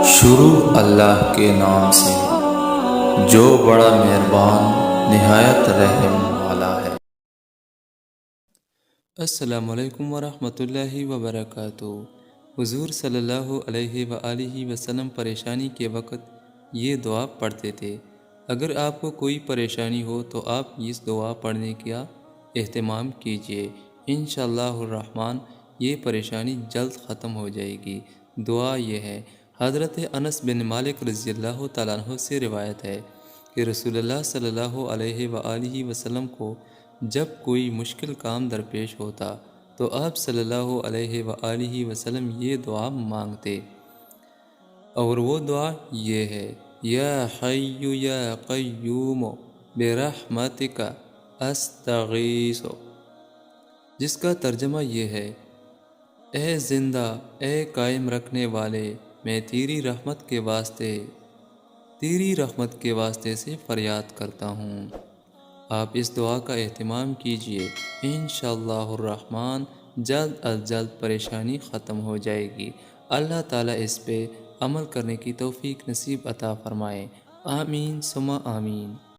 شروع اللہ کے نام سے جو بڑا مہربان نہایت رحم والا ہے۔ السلام علیکم ورحمۃ اللہ وبرکاتہ۔ حضور صلی اللہ علیہ وآلہ وسلم پریشانی کے وقت یہ دعا پڑھتے تھے۔ اگر آپ کو کوئی پریشانی ہو تو آپ اس دعا پڑھنے کا اہتمام کیجیے، انشاءاللہ الرحمن یہ پریشانی جلد ختم ہو جائے گی۔ دعا یہ ہے۔ حضرت انس بن مالک رضی اللہ تعالیٰ عنہ سے روایت ہے کہ رسول اللہ صلی اللہ علیہ وآلہ وسلم کو جب کوئی مشکل کام درپیش ہوتا تو آپ صلی اللہ علیہ وآلہ وسلم یہ دعا مانگتے، اور وہ دعا یہ ہے: یا حی یا قیوم برحمتک استغیث، جس کا ترجمہ یہ ہے: اے زندہ، اے قائم رکھنے والے، میں تیری رحمت کے واسطے سے فریاد کرتا ہوں۔ آپ اس دعا کا اہتمام کیجیے، انشاءاللہ الرحمن جلد از جلد پریشانی ختم ہو جائے گی۔ اللہ تعالیٰ اس پہ عمل کرنے کی توفیق نصیب عطا فرمائے۔ آمین ثم آمین۔